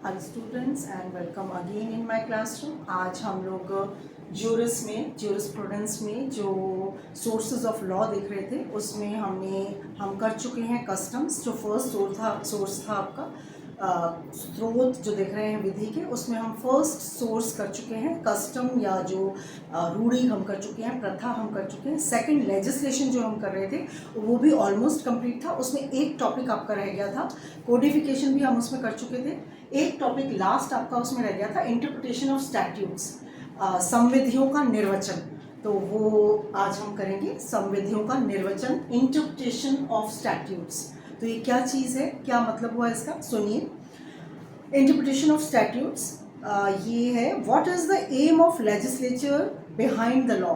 Hello students and welcome again in my classroom. आज हम लोग ज्यूरिस्प्रूडेंस में जो सोर्सेज ऑफ लॉ देख रहे थे उसमें हम कर चुके हैं कस्टम्स। जो फर्स्ट सोर्स था आपका स्रोत जो देख रहे हैं विधि के, उसमें हम फर्स्ट सोर्स कर चुके हैं कस्टम या जो रूढ़ी हम कर चुके हैं, प्रथा हम कर चुके हैं। सेकंड लेजिस्लेशन जो हम कर रहे थे वो भी ऑलमोस्ट कंप्लीट था। उसमें एक टॉपिक आपका रह गया था, कोडिफिकेशन भी हम उसमें कर चुके थे। एक टॉपिक लास्ट आपका उसमें रह गया था, इंटरप्रिटेशन ऑफ स्टैट्यूट्स, संविधियों का निर्वचन। तो वो आज हम करेंगे, संविधियों का निर्वचन, इंटरप्रिटेशन ऑफ स्टैट्यूट्स। तो ये क्या चीज़ है, क्या मतलब हुआ इसका, सुनिए। इंटरप्रिटेशन ऑफ स्टैट्यूट्स ये है, what is the aim of legislature behind the law.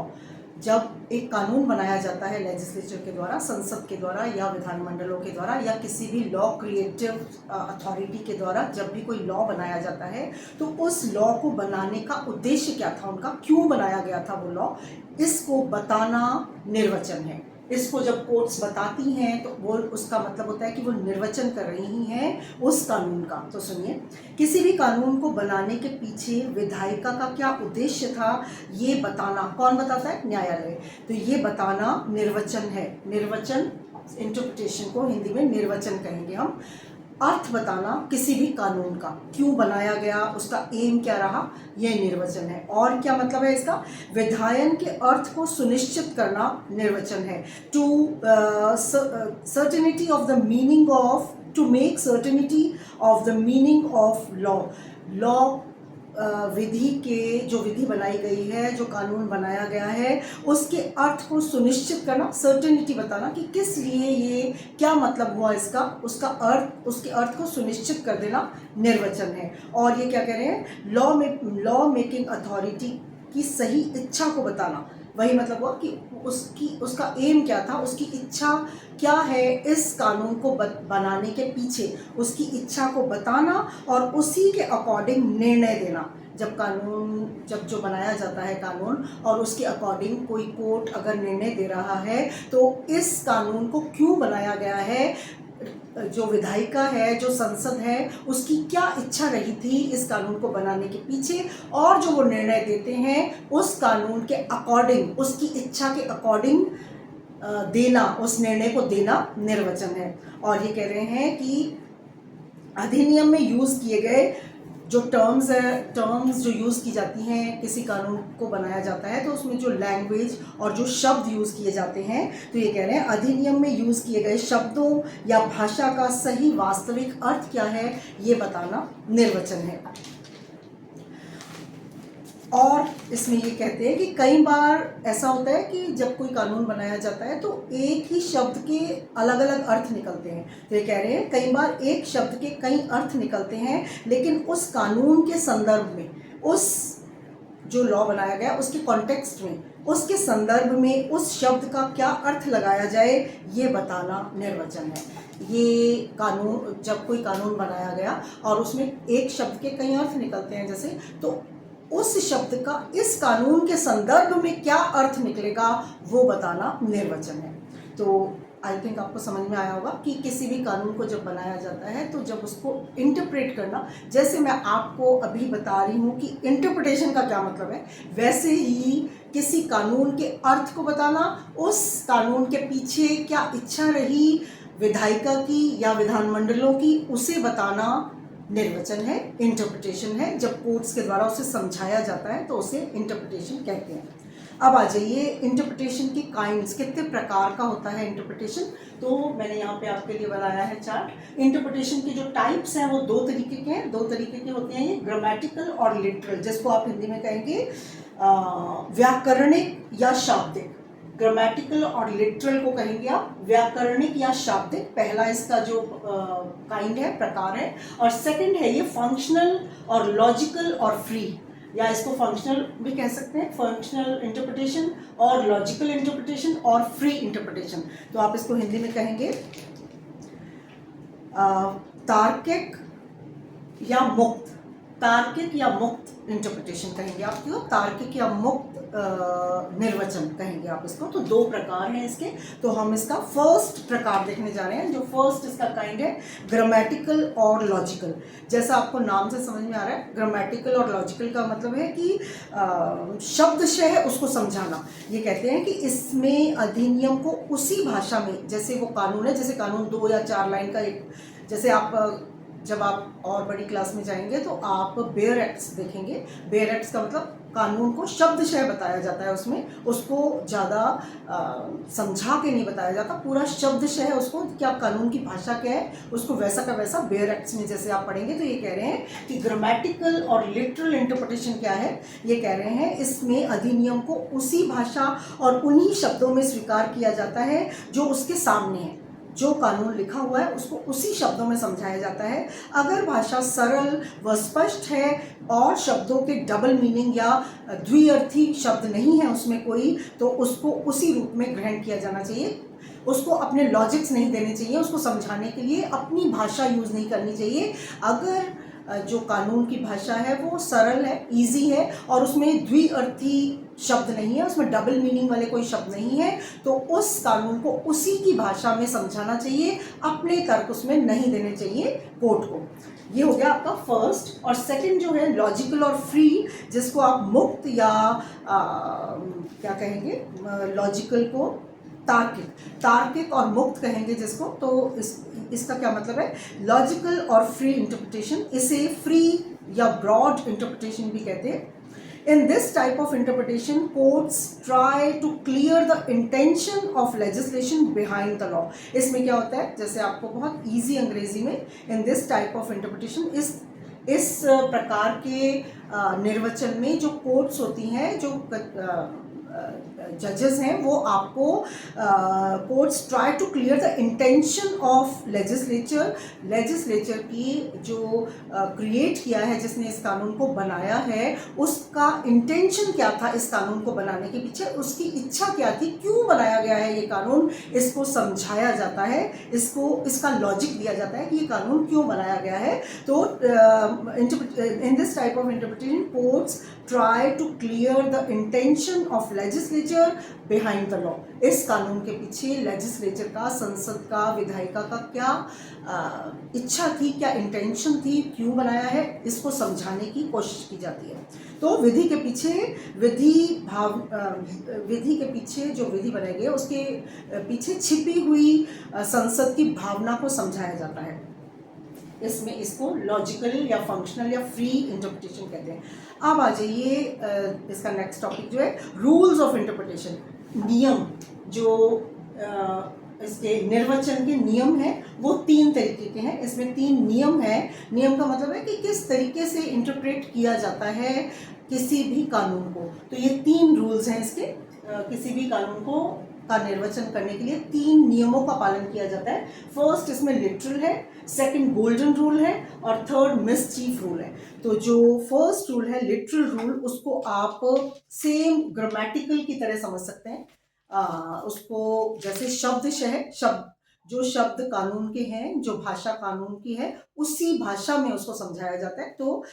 जब एक कानून बनाया जाता है लेजिस्लेचर के द्वारा, संसद के द्वारा या विधानमंडलों के द्वारा या किसी भी लॉ क्रिएटिव अथॉरिटी के द्वारा, जब भी कोई लॉ बनाया जाता है तो उस लॉ को बनाने का उद्देश्य क्या था, उनका क्यों बनाया गया था वो लॉ, इसको बताना निर्वचन है। इसको जब कोर्ट्स बताती हैं तो वो उसका मतलब होता है कि वो निर्वचन कर रही हैं उस कानून का। तो सुनिए, किसी भी कानून को बनाने के पीछे विधायिका का क्या उद्देश्य था ये बताना। कौन बताता है? न्यायालय। तो ये बताना निर्वचन है। निर्वचन, इंटरप्रिटेशन को हिंदी में निर्वचन कहेंगे हम। अर्थ बताना किसी भी कानून का, क्यों बनाया गया, उसका एम क्या रहा, यह निर्वचन है। और क्या मतलब है इसका? विधायन के अर्थ को सुनिश्चित करना निर्वचन है। To certainty of the meaning of, to make certainty of the meaning of law. Law विधि के, जो विधि बनाई गई है, जो कानून बनाया गया है, उसके अर्थ को सुनिश्चित करना, सर्टेनिटी बताना कि किस लिए ये, क्या मतलब हुआ इसका, उसका अर्थ, उसके अर्थ को सुनिश्चित कर देना निर्वचन है। और ये क्या कह रहे हैं, लॉ मेकिंग अथॉरिटी की सही इच्छा को बताना। वही मतलब हुआ कि उसका एम क्या था, उसकी इच्छा क्या है इस कानून को बनाने के पीछे, उसकी इच्छा को बताना और उसी के अकॉर्डिंग निर्णय देना। जब जो बनाया जाता है कानून और उसके अकॉर्डिंग कोई कोर्ट अगर निर्णय दे रहा है तो इस कानून को क्यों बनाया गया है, जो विधायिका है, जो संसद है, उसकी क्या इच्छा रही थी इस कानून को बनाने के पीछे, और जो वो निर्णय देते हैं उस कानून के अकॉर्डिंग, उसकी इच्छा के अकॉर्डिंग देना, उस निर्णय को देना निर्वचन है। और ये कह रहे हैं कि अधिनियम में यूज किए गए जो टर्म्स जो यूज़ की जाती हैं, किसी कानून को बनाया जाता है तो उसमें जो लैंग्वेज और जो शब्द यूज़ किए जाते हैं, तो ये कह रहे हैं अधिनियम में यूज़ किए गए शब्दों या भाषा का सही वास्तविक अर्थ क्या है ये बताना निर्वचन है। और इसमें ये कहते हैं कि कई बार ऐसा होता है कि जब कोई कानून बनाया जाता है तो एक ही शब्द के अलग अलग अर्थ निकलते हैं। तो ये कह रहे हैं कई बार एक शब्द के कई अर्थ निकलते हैं, लेकिन उस कानून के संदर्भ में, उस जो लॉ बनाया गया उसके कॉन्टेक्स्ट में, उसके संदर्भ में उस शब्द का क्या अर्थ लगाया जाए ये बताना निर्वचन है। ये कानून, जब कोई कानून बनाया गया और उसमें एक शब्द के कई अर्थ निकलते हैं जैसे, तो उस शब्द का इस कानून के संदर्भ में क्या अर्थ निकलेगा वो बताना निर्वचन है। तो आई थिंक आपको समझ में आया होगा कि किसी भी कानून को जब बनाया जाता है तो जब उसको इंटरप्रेट करना, जैसे मैं आपको अभी बता रही हूँ कि इंटरप्रिटेशन का क्या मतलब है, वैसे ही किसी कानून के अर्थ को बताना, उस कानून के पीछे क्या इच्छा रही विधायिका की या विधानमंडलों की, उसे बताना निर्वचन है, इंटरप्रिटेशन है। जब कोर्ट्स के द्वारा उसे समझाया जाता है तो उसे इंटरप्रिटेशन कहते हैं। अब आ जाइए, इंटरप्रिटेशन की काइंड्स, कितने प्रकार का होता है इंटरप्रिटेशन। तो मैंने यहाँ पे आपके लिए बनाया है चार्ट। इंटरप्रिटेशन की जो टाइप्स हैं वो दो तरीके के हैं, दो तरीके के होते हैं ये, ग्रामेटिकल और लिटरल, जिसको आप हिंदी में कहेंगे व्याकरणिक या शाब्दिक। ग्रामेटिकल और लिटरल को कहेंगे आप व्याकरणिक या शाब्दिक, पहला इसका जो काइंड है, प्रकार है। और सेकंड है ये फंक्शनल और लॉजिकल और फ्री, या इसको फंक्शनल भी कह सकते हैं, फंक्शनल इंटरप्रिटेशन और लॉजिकल इंटरप्रिटेशन और फ्री इंटरप्रिटेशन। तो आप इसको हिंदी में कहेंगे तार्किक या मुक्त, तार्किक या मुक्त इंटरप्रिटेशन कहेंगे आप, क्यों तार्किक या मुक्त निर्वचन कहेंगे आप इसको। तो दो प्रकार हैं इसके, तो हम इसका फर्स्ट प्रकार देखने जा रहे हैं। जो फर्स्ट इसका काइंड है ग्रामेटिकल और लॉजिकल। जैसा आपको नाम से समझ में आ रहा है, ग्रामेटिकल और लॉजिकल का मतलब है कि शब्दशः उसको समझाना। ये कहते हैं कि इसमें अधिनियम को उसी भाषा में, जैसे वो कानून है, जैसे कानून 2 या 4 लाइन का एक, जैसे आप जब आप और बड़ी क्लास में जाएंगे तो आप बेयर एक्ट्स देखेंगे। बेयर एक्ट्स का मतलब कानून को शब्दशः बताया जाता है, उसमें उसको ज़्यादा समझा के नहीं बताया जाता, पूरा शब्दशः उसको, क्या कानून की भाषा क्या है उसको वैसा का वैसा बेयर एक्ट्स में जैसे आप पढ़ेंगे। तो ये कह रहे हैं कि ग्रामेटिकल और लिटरल इंटरप्रिटेशन क्या है, ये कह रहे हैं इसमें अधिनियम को उसी भाषा और उन्हीं शब्दों में स्वीकार किया जाता है जो उसके सामने है। जो कानून लिखा हुआ है उसको उसी शब्दों में समझाया जाता है। अगर भाषा सरल व स्पष्ट है और शब्दों के डबल मीनिंग या द्विअर्थी शब्द नहीं है उसमें कोई, तो उसको उसी रूप में ग्रहण किया जाना चाहिए। उसको अपने लॉजिक्स नहीं देने चाहिए, उसको समझाने के लिए अपनी भाषा यूज़ नहीं करनी चाहिए। अगर जो कानून की भाषा है वो सरल है, इजी है और उसमें द्विअर्थी शब्द नहीं है, उसमें डबल मीनिंग वाले कोई शब्द नहीं है, तो उस कानून को उसी की भाषा में समझाना चाहिए, अपने तर्क उसमें नहीं देने चाहिए कोर्ट को। ये हो गया आपका फर्स्ट। और सेकंड जो है लॉजिकल और फ्री, जिसको आप मुक्त या क्या कहेंगे, लॉजिकल को तार्किक और मुक्त कहेंगे जिसको। तो इसका क्या मतलब है, लॉजिकल और फ्री इंटरप्रिटेशन, इसे फ्री या ब्रॉड इंटरप्रिटेशन भी कहते हैं। In this type of interpretation, courts try to clear the intention of legislation behind the law. इसमें क्या होता है, जैसे आपको बहुत easy अंग्रेजी में in this type of interpretation, इस प्रकार के निर्वचन में जो कोर्ट्स होती हैं, जो जजेस हैं, वो आपको courts try to clear the intention of legislature की जो क्रिएट किया है, जिसने इस कानून को बनाया है, उसका इंटेंशन क्या था इस कानून को बनाने के पीछे, उसकी इच्छा क्या थी, क्यों बनाया गया है ये कानून, इसको समझाया जाता है, इसका लॉजिक दिया जाता है कि ये कानून क्यों बनाया गया है। तो in this type of interpretation courts try to clear the intention of legislature behind the law. इस कानून के पीछे लेजिस्लेचर का, संसद का, विधायिका का क्या इच्छा थी, क्या इंटेंशन थी, क्यों बनाया है, इसको समझाने की कोशिश की जाती है। तो विधि के पीछे विधि के पीछे जो विधि बनाई गई है उसके पीछे छिपी हुई संसद की भावना को समझाया जाता है। इसमें इसको लॉजिकल या फंक्शनल या फ्री इंटरप्रिटेशन कहते हैं। अब आ जाइए इसका नेक्स्ट टॉपिक जो है रूल्स ऑफ इंटरप्रिटेशन। नियम, जो इसके निर्वचन के नियम हैं वो 3 तरीके के हैं। इसमें 3 नियम हैं। नियम का मतलब है कि किस तरीके से इंटरप्रेट किया जाता है किसी भी कानून को। तो ये 3 रूल्स हैं इसके। किसी भी कानून को का निर्वचन करने के लिए 3 नियमों का पालन किया जाता है। फर्स्ट इसमें लिटरल है, सेकंड गोल्डन रूल है और थर्ड मिसचीफ रूल है। तो जो फर्स्ट रूल है लिटरल रूल, उसको आप सेम ग्रामेटिकल की तरह समझ सकते हैं। उसको जैसे जो शब्द कानून के हैं, जो भाषा कानून की है, उसी भाषा में उसको समझाया जाता है। तो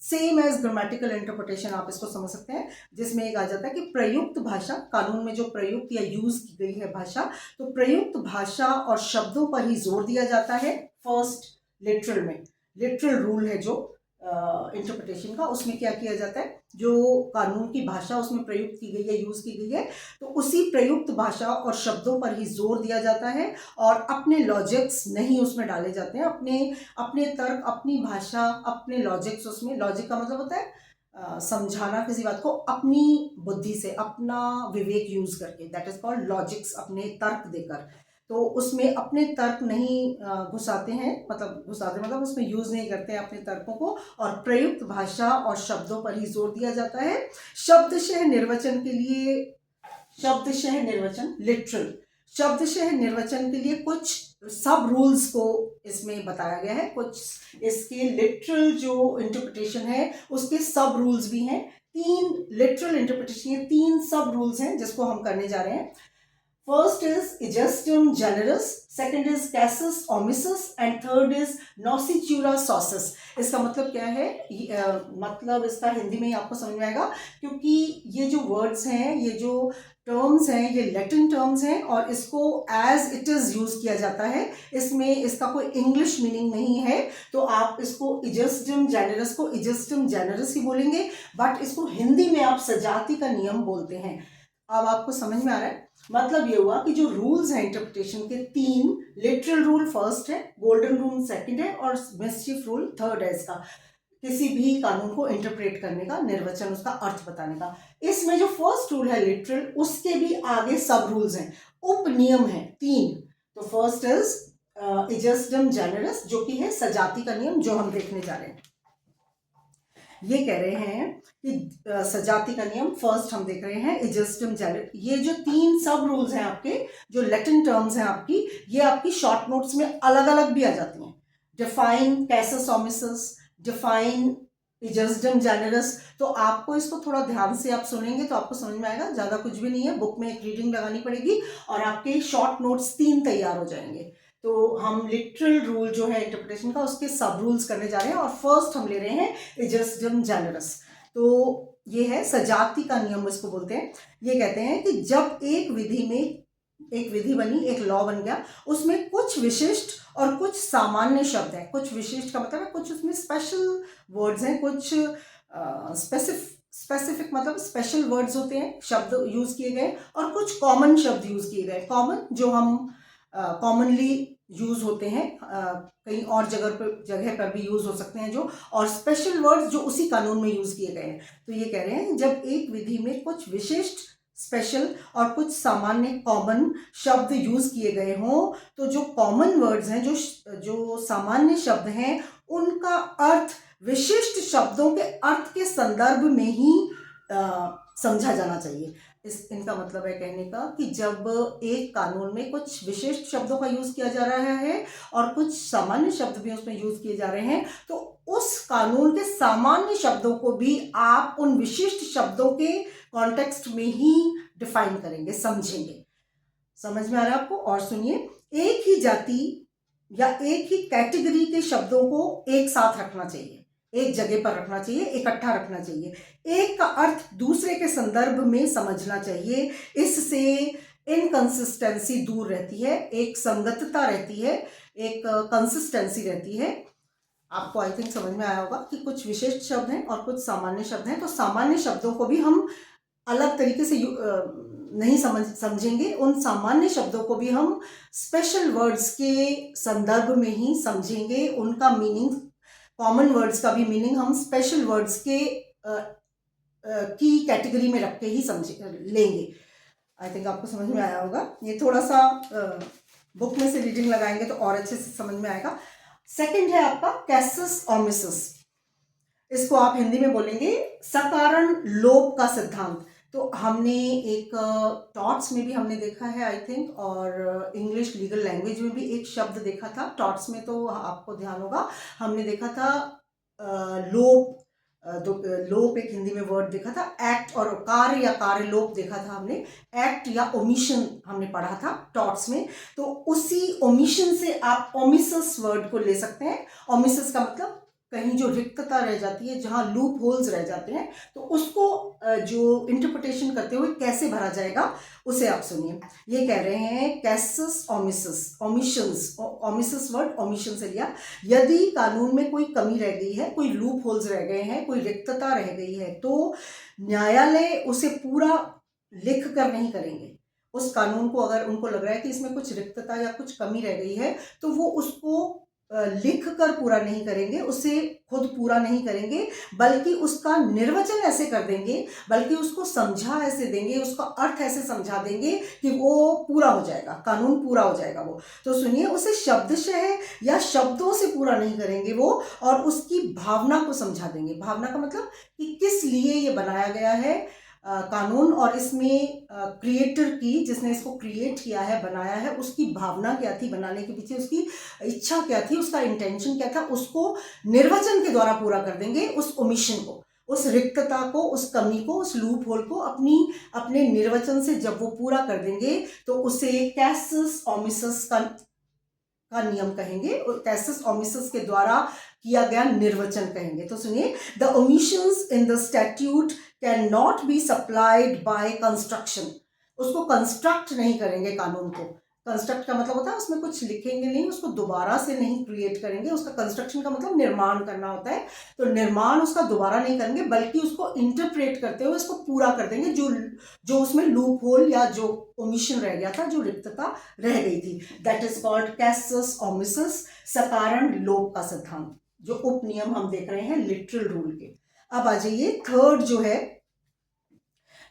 सेम एज ग्रामेटिकल इंटरप्रिटेशन आप इसको समझ सकते हैं, जिसमें एक आ जाता है कि प्रयुक्त भाषा, कानून में जो प्रयुक्त या यूज की गई है भाषा, तो प्रयुक्त भाषा और शब्दों पर ही जोर दिया जाता है। फर्स्ट लिटरल में, लिटरल रूल है जो इंटरप्रिटेशन का, उसमें क्या किया जाता है, जो कानून की भाषा उसमें प्रयुक्त की गई है, यूज की गई है, तो उसी प्रयुक्त भाषा और शब्दों पर ही जोर दिया जाता है और अपने लॉजिक्स नहीं उसमें डाले जाते हैं। अपने तर्क, अपनी भाषा, अपने लॉजिक्स, उसमें लॉजिक का मतलब होता है समझाना किसी बात को अपनी बुद्धि से, अपना विवेक यूज करके, दैट इज कॉल्ड लॉजिक्स, अपने तर्क देकर। तो उसमें अपने तर्क नहीं घुसाते हैं, मतलब उसमें यूज नहीं करते हैं अपने तर्कों को, और प्रयुक्त भाषा और शब्दों पर ही जोर दिया जाता है। शब्दशः निर्वचन के लिए, शब्दशः निर्वचन लिटरल, शब्दशः निर्वचन के लिए कुछ सब रूल्स को इसमें बताया गया है। कुछ इसके लिटरल जो इंटरप्रिटेशन है उसके सब रूल्स भी हैं। 3 लिटरल इंटरप्रिटेशन, 3 सब रूल्स हैं जिसको हम करने जा रहे हैं। First is Aegis generis, second is Cassis omissus and third is Nocicura saucis. इसका मतलब क्या है? मतलब इसका हिंदी में ही आपको समझ में आएगा, क्योंकि ये जो वर्ड्स हैं, ये जो टर्म्स हैं, ये लैटिन टर्म्स हैं और इसको एज इट इज यूज किया जाता है। इसमें इसका कोई इंग्लिश मीनिंग नहीं है, तो आप इसको इजिस्टम जेनेरस को इजिस्टम जेनेरस ही बोलेंगे, बट इसको हिंदी में आप सजाति का नियम बोलते हैं। अब आपको समझ में आ रहा है? मतलब ये हुआ कि जो रूल्स हैं इंटरप्रिटेशन के, 3 लिटरल रूल फर्स्ट है, गोल्डन रूल सेकंड है और मिस्चिफ रूल थर्ड है इसका, किसी भी कानून को इंटरप्रेट करने का, निर्वचन, उसका अर्थ बताने का। इसमें जो फर्स्ट रूल है लिटरल, उसके भी आगे सब रूल्स हैं, उप नियम है 3। तो फर्स्ट इज इजिस्टम जेनेरस, जो कि है सजाति का नियम, जो हम देखने जा रहे हैं। ये कह रहे हैं कि सजाति का नियम फर्स्ट हम देख रहे हैं, इजिस्टम जेनेरस। ये जो 3 सब रूल्स हैं आपके, जो लैटिन टर्म्स हैं आपकी, ये आपकी शॉर्ट नोट्स में अलग अलग भी आ जाती हैं। Define casus omissus, define ejusdem generis. तो आपको इसको थोड़ा ध्यान से आप सुनेंगे तो आपको समझ में आएगा, ज़्यादा कुछ भी नहीं है, बुक में एक रीडिंग लगानी पड़ेगी और आपके शॉर्ट नोट्स 3 तैयार हो जाएंगे। तो हम लिटरल रूल जो है इंटरप्रिटेशन का, उसके सब रूल्स करने जा रहे हैं और फर्स्ट हम ले रहे हैं इजिस्टम जेनेरस। तो ये है सजाति का नियम, इसको बोलते हैं। ये कहते हैं कि जब एक विधि बनी, एक लॉ बन गया, उसमें कुछ विशिष्ट और कुछ सामान्य शब्द हैं। कुछ विशिष्ट का मतलब है कुछ उसमें स्पेशल वर्ड्स हैं, कुछ स्पेसिफिक मतलब स्पेशल वर्ड्स होते हैं, शब्द यूज किए गए, और कुछ कॉमन शब्द यूज किए गए। कॉमन जो हम कॉमनली यूज होते हैं, कहीं और जगह पर भी यूज हो सकते हैं जो, और स्पेशल वर्ड्स जो उसी कानून में यूज किए गए हैं। तो ये कह रहे हैं जब एक विधि में कुछ विशिष्ट स्पेशल और कुछ सामान्य कॉमन शब्द यूज किए गए हों, तो जो कॉमन वर्ड्स हैं, जो सामान्य शब्द हैं, उनका अर्थ विशिष्ट शब्दों के अर्थ के संदर्भ में ही समझा जाना चाहिए। इनका मतलब है कहने का कि जब एक कानून में कुछ विशिष्ट शब्दों का यूज किया जा रहा है और कुछ सामान्य शब्द भी उसमें यूज किए जा रहे हैं, तो उस कानून के सामान्य शब्दों को भी आप उन विशिष्ट शब्दों के कॉन्टेक्स्ट में ही डिफाइन करेंगे, समझेंगे। समझ में आ रहा है आपको? और सुनिए, एक ही जाति या एक ही कैटेगरी के शब्दों को एक साथ रखना चाहिए, एक जगह पर रखना चाहिए, इकट्ठा रखना चाहिए। एक का अर्थ दूसरे के संदर्भ में समझना चाहिए। इससे इनकंसिस्टेंसी दूर रहती है, एक संगतता रहती है, एक कंसिस्टेंसी रहती है। आपको आई थिंक समझ में आया होगा कि कुछ विशिष्ट शब्द हैं और कुछ सामान्य शब्द हैं। तो सामान्य शब्दों को भी हम अलग तरीके से नहीं समझेंगे, उन सामान्य शब्दों को भी हम स्पेशल वर्ड्स के संदर्भ में ही समझेंगे। उनका मीनिंग, कॉमन वर्ड्स का भी मीनिंग हम स्पेशल वर्ड्स के की कैटेगरी में रख के ही लेंगे। आई थिंक आपको समझ में आया होगा। ये थोड़ा सा बुक में से रीडिंग लगाएंगे तो और अच्छे से समझ में आएगा। सेकंड है आपका कैसस ओमिसस। इसको आप हिंदी में बोलेंगे सकारण लोप का सिद्धांत। तो हमने एक टॉट्स में भी हमने देखा है आई थिंक, और इंग्लिश लीगल लैंग्वेज में भी एक शब्द देखा था। टॉट्स में तो आपको ध्यान होगा, हमने देखा था लोप, लोप एक हिंदी में वर्ड देखा था, एक्ट, और कार्य या कार्य लोप देखा था हमने, एक्ट या ओमिशन हमने पढ़ा था टॉट्स में। तो उसी ओमिशन से आप ओमिसस वर्ड को ले सकते हैं। ओमिसस का मतलब कहीं जो रिक्तता रह जाती है, जहां लूप होल्स रह जाते हैं, तो उसको जो इंटरप्रिटेशन करते हुए कैसे भरा जाएगा उसे आप सुनिए। ये कह रहे हैं कैसस ओमिसस, ओमिशंस, ओमिसस वर्ड ओमिशन से लिया। यदि कानून में कोई कमी रह गई है, कोई लूप होल्स रह गए हैं, कोई रिक्तता रह गई है, तो न्यायालय उसे पूरा लिख कर नहीं करेंगे। उस कानून को अगर उनको लग रहा है कि इसमें कुछ रिक्तता या कुछ कमी रह गई है, तो वो उसको लिख कर पूरा नहीं करेंगे, उसे खुद पूरा नहीं करेंगे, बल्कि उसका निर्वचन ऐसे कर देंगे, बल्कि उसको समझा ऐसे देंगे, उसका अर्थ ऐसे समझा देंगे कि वो पूरा हो जाएगा, कानून पूरा हो जाएगा वो। तो सुनिए, उसे शब्दशः या शब्दों से पूरा नहीं करेंगे वो, और उसकी भावना को समझा देंगे। भावना का मतलब कि किस लिए ये बनाया गया है कानून, और इसमें क्रिएटर की, जिसने इसको क्रिएट किया है, बनाया है, उसकी भावना क्या थी, बनाने के पीछे उसकी इच्छा क्या थी, उसका इंटेंशन क्या था, उसको निर्वचन के द्वारा पूरा कर देंगे उस ओमिशन को। उस रिक्तता को, उस कमी को, उस लूप होल को अपने निर्वचन से जब वो पूरा कर देंगे तो उसे कैसस ओमिसस का नियम कहेंगे, और कैसस ओमिसस के द्वारा किया गया निर्वचन कहेंगे। तो सुनिए, the omissions in the statute can not be supplied by construction. उसको कंस्ट्रक्ट नहीं करेंगे कानून को। कंस्ट्रक्ट का मतलब होता है उसमें कुछ लिखेंगे नहीं, उसको दोबारा से नहीं क्रिएट करेंगे। उसका कंस्ट्रक्शन का मतलब निर्माण करना होता है। तो निर्माण उसका दोबारा नहीं करेंगे, बल्कि उसको इंटरप्रेट करते हुए उसको पूरा कर देंगे, जो उसमें लूप होल या जो ओमिशन रह गया था, जो रिक्तता रह गई थी। दैट इज कॉल्ड कैसस ओमिसस, सकारण लोप का सिद्धांत, जो उपनियम हम देख रहे हैं लिटरल रूल के। अब आ जाइए, थर्ड जो है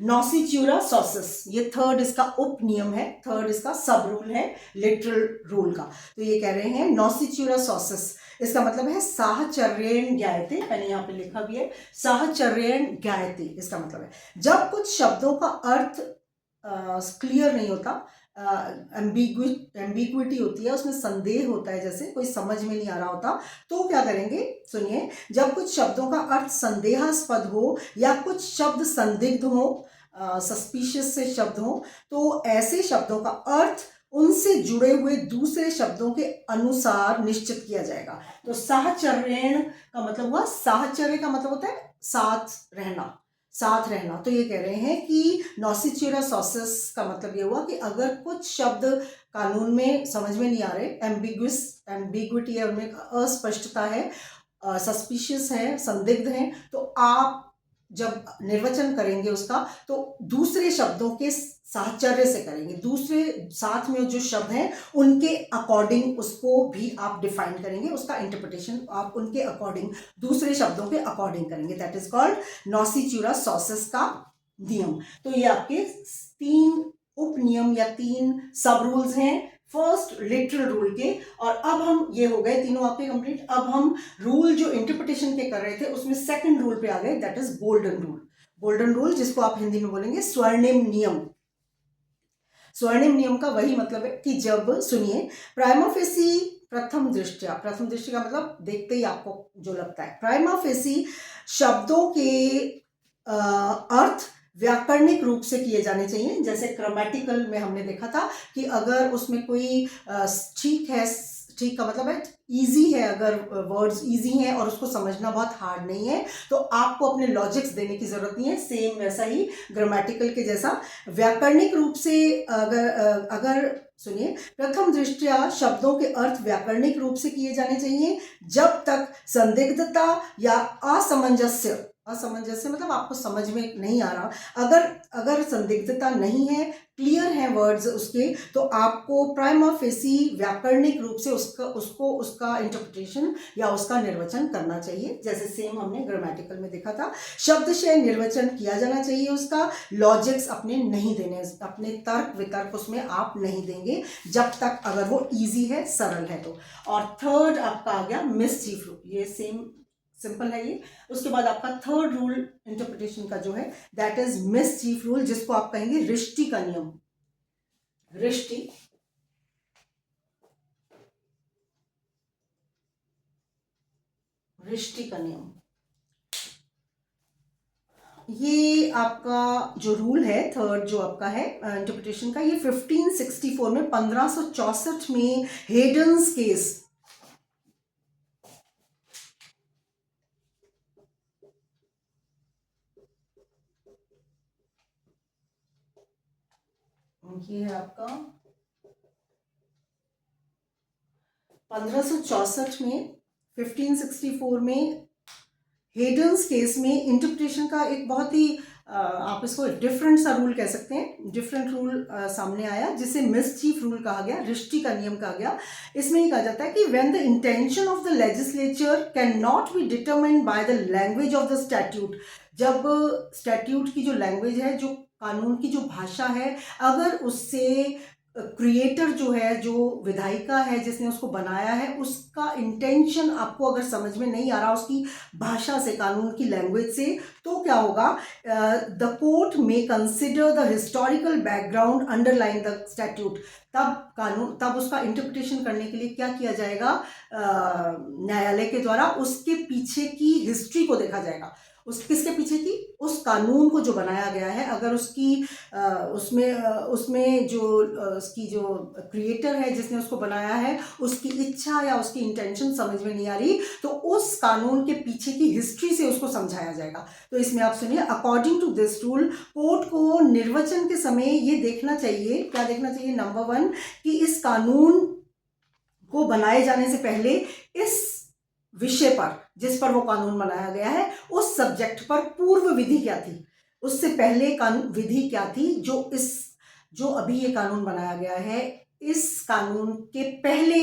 नॉसिच्यूरा सॉसिस, ये थर्ड इसका उप नियम है, थर्ड इसका सब रूल है लिटरल रूल का। तो ये कह रहे हैं नॉसिच्यूरा सॉसिस, इसका मतलब है साहचर्येण ज्ञायते। मैंने यहाँ पे लिखा भी है साहचर्येण ज्ञायते। इसका मतलब है जब कुछ शब्दों का अर्थ क्लियर नहीं होता, एम्बिग्विटी होती है, उसमें संदेह होता है, जैसे कोई समझ में नहीं आ रहा होता, तो क्या करेंगे, सुनिए, जब कुछ शब्दों का अर्थ संदेहास्पद हो या कुछ शब्द संदिग्ध हो, सस्पिशियस से शब्द हो, तो ऐसे शब्दों का अर्थ उनसे जुड़े हुए दूसरे शब्दों के अनुसार निश्चित किया जाएगा। तो साहचर्येण का मतलब हुआ, साहचर्य का मतलब होता है साथ रहना, साथ रहना। तो ये कह रहे हैं कि नॉसिच्यूरा सॉसिस का मतलब ये हुआ कि अगर कुछ शब्द कानून में समझ में नहीं आ रहे, एम्बिग्विटी है, उनमें अस्पष्टता है, सस्पिशियस है, संदिग्ध है, तो आप जब निर्वचन करेंगे उसका, तो दूसरे शब्दों के साहचर्य से करेंगे, दूसरे साथ में जो शब्द हैं उनके अकॉर्डिंग उसको भी आप डिफाइन करेंगे, उसका इंटरप्रिटेशन आप उनके अकॉर्डिंग, दूसरे शब्दों के अकॉर्डिंग करेंगे। दैट इज कॉल्ड नॉसिच्यूरा सॉसिस का नियम। तो ये आपके 3 उप नियम या 3 सब रूल्स हैं फर्स्ट लिटरल रूल के। और अब हम, ये हो गए तीनों आपके कंप्लीट। अब हम रूल जो इंटरप्रिटेशन के कर रहे थे उसमें सेकंड रूल पे आ गए, that is golden rule. Golden rule, जिसको आप हिंदी में बोलेंगे स्वर्णिम नियम। स्वर्णिम नियम का वही मतलब है कि जब, सुनिए, प्राइमा फेसी प्रथम दृष्टया, प्रथम दृष्टि का मतलब देखते ही आपको जो लगता है, प्राइमा फेसी शब्दों के अर्थ व्याकरणिक रूप से किए जाने चाहिए। जैसे ग्रामेटिकल में हमने देखा था कि अगर उसमें कोई ठीक है, ठीक का मतलब है इजी है, अगर वर्ड्स इजी हैं और उसको समझना बहुत हार्ड नहीं है, तो आपको अपने लॉजिक्स देने की जरूरत नहीं है। सेम वैसा ही ग्रामेटिकल के जैसा व्याकरणिक रूप से अगर सुनिए, प्रथम दृष्टया शब्दों के अर्थ व्याकरणिक रूप से किए जाने चाहिए जब तक संदिग्धता या असमंजस्य मतलब आपको समझ में नहीं आ रहा, अगर संदिग्धता नहीं है, क्लियर है वर्ड्स उसके, तो आपको प्राइमा फेसी व्याकरणिक रूप से उसका इंटरप्रिटेशन या उसका निर्वचन करना चाहिए। जैसे सेम हमने ग्रामेटिकल में देखा था, शब्दशः निर्वचन किया जाना चाहिए उसका, लॉजिक्स अपने नहीं देने, अपने तर्क वितर्क उसमें आप नहीं देंगे जब तक अगर वो इजी है, सरल है तो। और थर्ड आपका आ गया मिसचीफ रूल, ये सेम सिंपल है ये। उसके बाद आपका थर्ड रूल इंटरप्रिटेशन का जो है, दैट इज मिसचीफ रूल, जिसको आप कहेंगे रिष्टि का नियम। रिष्टि का नियम, ये आपका जो रूल है थर्ड जो आपका है इंटरप्रिटेशन का, ये 1564 में 1564 में हेडन्स केस, ये है आपका 1564 में 1564 में हेडन्स केस में इंटरप्रिटेशन का एक बहुत ही आप इसको डिफरेंट सा रूल कह सकते हैं, डिफरेंट रूल सामने आया, जिसे मिसचीफ रूल कहा गया, रिष्टि का नियम कहा गया। इसमें ही कहा जाता है कि when the intention of the legislature can not be determined by the language of the statute, जब स्टैट्यूट की जो लैंग्वेज है, जो कानून की जो भाषा है, अगर उससे क्रिएटर जो है, जो विधायिका है जिसने उसको बनाया है, उसका इंटेंशन आपको अगर समझ में नहीं आ रहा उसकी भाषा से, कानून की लैंग्वेज से, तो क्या होगा, द कोर्ट में consider the historical background underline the statute, तब उसका इंटरप्रिटेशन करने के लिए क्या किया जाएगा, न्यायालय के द्वारा उसके पीछे की हिस्ट्री को देखा जाएगा। उस किसके पीछे थी? उस कानून को जो बनाया गया है, अगर उसकी उसमें जो उसकी जो क्रिएटर है जिसने उसको बनाया है, उसकी इच्छा या उसकी इंटेंशन समझ में नहीं आ रही, तो उस कानून के पीछे की हिस्ट्री से उसको समझाया जाएगा। तो इसमें आप सुनिए, according to this rule court को निर्वचन के समय ये देखना चाहिए, क्या देखना चाहिए? नंबर 1 कि इस कानून को बनाए जाने से पहले इस विषय पर, जिस पर वो कानून बनाया गया है, उस सब्जेक्ट पर पूर्व विधि क्या थी, उससे पहले कानून विधि क्या थी, जो अभी ये कानून बनाया गया है, इस कानून के पहले,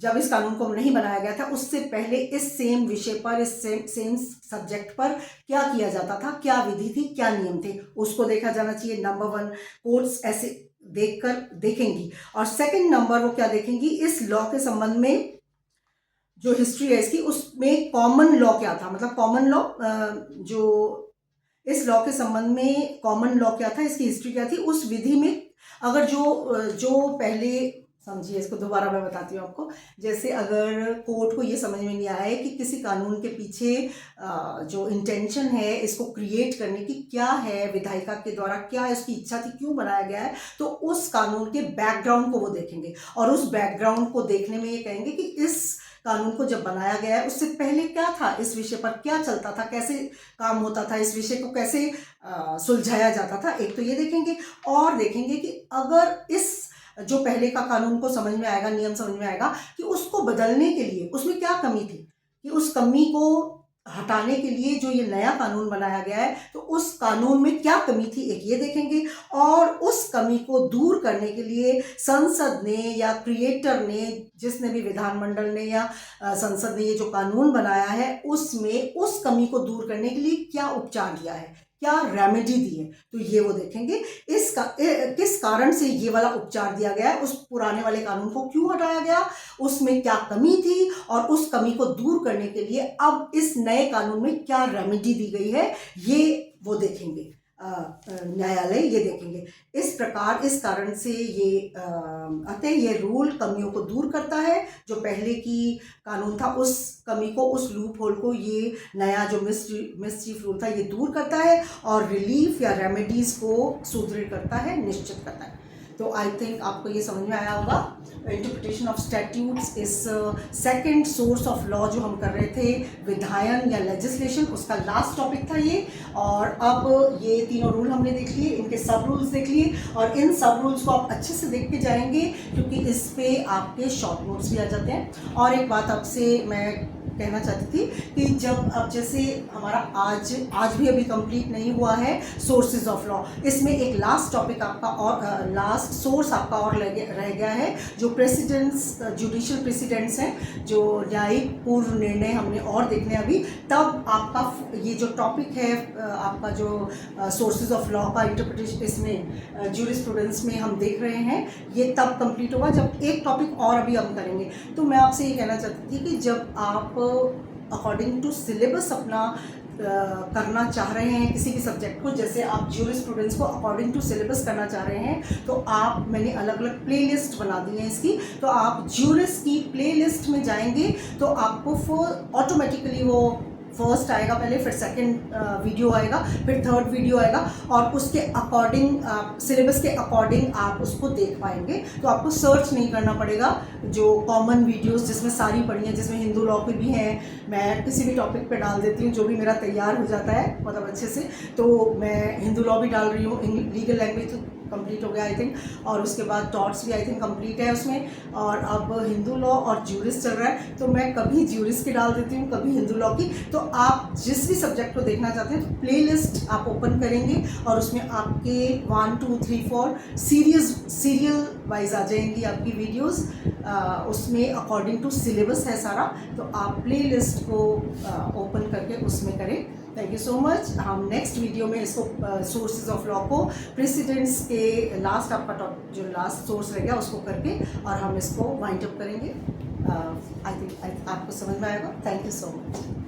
जब इस कानून को नहीं बनाया गया था उससे पहले इस सेम विषय पर, इस सेम सब्जेक्ट पर क्या किया जाता था, क्या विधि थी, क्या नियम थे, उसको देखा जाना चाहिए। नंबर 1 कोर्ट्स ऐसे देखेंगी। और सेकंड नंबर वो क्या देखेंगी, इस लॉ के संबंध में जो हिस्ट्री है इसकी, उसमें कॉमन लॉ क्या था, मतलब कॉमन लॉ, जो इस लॉ के संबंध में कॉमन लॉ क्या था, इसकी हिस्ट्री क्या थी, उस विधि में अगर जो पहले, समझिए इसको दोबारा मैं बताती हूँ आपको। जैसे अगर कोर्ट को ये समझ में नहीं आया है कि किसी कानून के पीछे जो इंटेंशन है इसको क्रिएट करने की क्या है, विधायिका के द्वारा क्या इसकी इच्छा थी, क्यों बनाया गया है, तो उस कानून के बैकग्राउंड को वो देखेंगे और उस बैकग्राउंड को देखने में ये कहेंगे कि इस कानून को जब बनाया गया है उससे पहले क्या था, इस विषय पर क्या चलता था, कैसे काम होता था, इस विषय को कैसे सुलझाया जाता था। एक तो ये देखेंगे, और देखेंगे कि अगर इस जो पहले का कानून को समझ में आएगा, नियम समझ में आएगा कि उसको बदलने के लिए उसमें क्या कमी थी, कि उस कमी को हटाने के लिए जो ये नया कानून बनाया गया है तो उस कानून में क्या कमी थी, एक ये देखेंगे। और उस कमी को दूर करने के लिए संसद ने या क्रिएटर ने, जिसने भी विधानमंडल ने या संसद ने ये जो कानून बनाया है, उसमें उस कमी को दूर करने के लिए क्या उपचार दिया है, क्या रेमेडी दी है, तो ये वो देखेंगे। किस कारण से ये वाला उपचार दिया गया है, उस पुराने वाले कानून को क्यों हटाया गया, उसमें क्या कमी थी, और उस कमी को दूर करने के लिए अब इस नए कानून में क्या रेमेडी दी गई है, ये वो देखेंगे, न्यायालय ये देखेंगे। इस प्रकार, इस कारण से ये अतः ये रूल कमियों को दूर करता है, जो पहले की कानून था उस कमी को, उस लूप होल को ये नया जो मिसचीफ रूल था ये दूर करता है, और रिलीफ या रेमेडीज को सुदृढ़ करता है, निश्चित करता है। तो आई थिंक आपको ये समझ में आया होगा। इंटरप्रिटेशन ऑफ स्टैट्यूट्स इस सेकंड सोर्स ऑफ लॉ जो हम कर रहे थे, विधायन या लेजिस्लेशन, उसका लास्ट टॉपिक था ये। और अब ये तीनों रूल हमने देख लिए, इनके सब रूल्स देख लिए, और इन सब रूल्स को आप अच्छे से देख के जाएंगे क्योंकि इस पे आपके शॉर्ट नोट्स भी आ जाते हैं। और एक बात आपसे मैं कहना चाहती थी कि जब अब जैसे हमारा आज भी अभी कंप्लीट नहीं हुआ है सोर्सेज ऑफ लॉ, इसमें एक लास्ट टॉपिक आपका और लास्ट सोर्स आपका और रह गया है, जो प्रेसिडेंट्स, जुडिशियल प्रेसिडेंट्स हैं, जो न्यायिक पूर्व निर्णय हमने और देखने अभी। तब आपका ये जो टॉपिक है आपका जो सोर्सेज ऑफ लॉ का इंटरप्रिटेशन, इसमें ज्यूरिस्प्रूडेंस में हम देख रहे हैं, ये तब कंप्लीट होगा जब एक टॉपिक और अभी हम करेंगे। तो मैं आपसे ये कहना चाहती थी कि जब आप अकॉर्डिंग टू सिलेबस अपना करना चाह रहे हैं किसी भी सब्जेक्ट को, जैसे आप ज्यूरिस्प्रूडेंस को अकॉर्डिंग टू सिलेबस करना चाह रहे हैं, तो मैंने अलग अलग प्लेलिस्ट बना दी है इसकी। तो आप ज्यूरिस की प्लेलिस्ट में जाएंगे तो आपको ऑटोमेटिकली वो फर्स्ट आएगा पहले, फिर सेकंड वीडियो आएगा, फिर थर्ड वीडियो आएगा, और उसके अकॉर्डिंग सिलेबस के अकॉर्डिंग आप उसको देख पाएंगे। तो आपको सर्च नहीं करना पड़ेगा, जो कॉमन वीडियोस जिसमें सारी पढ़ी हैं, जिसमें हिंदू लॉ की भी हैं, मैं किसी भी टॉपिक पे डाल देती हूँ जो भी मेरा तैयार हो जाता है मतलब अच्छे से। तो मैं हिंदू लॉ भी डाल रही हूँ, लीगल लैंग्वेज तो कंप्लीट हो गया आई थिंक, और उसके बाद टॉर्ट्स भी आई थिंक कंप्लीट है उसमें, और अब हिंदू लॉ और ज्यूरिस चल रहा है। तो मैं कभी ज्यूरिस की डाल देती हूँ, कभी हिंदू लॉ की। तो आप जिस भी सब्जेक्ट को देखना चाहते हैं तो प्लेलिस्ट आप ओपन करेंगे और उसमें आपके 1 2 3 4 सीरियल वाइज आ जाएंगी आपकी वीडियोस, उसमें अकॉर्डिंग टू सिलेबस है सारा। तो आप प्लेलिस्ट को ओपन करके उसमें करें। Thank you so much. हम नेक्स्ट वीडियो में इसको सोर्सेज ऑफ लॉ को प्रेसिडेंट्स के लास्ट आपका जो लास्ट सोर्स रह गया उसको करके, और हम इसको वाइंड अप करेंगे। आई थिंक आपको समझ में आएगा। Thank you so much.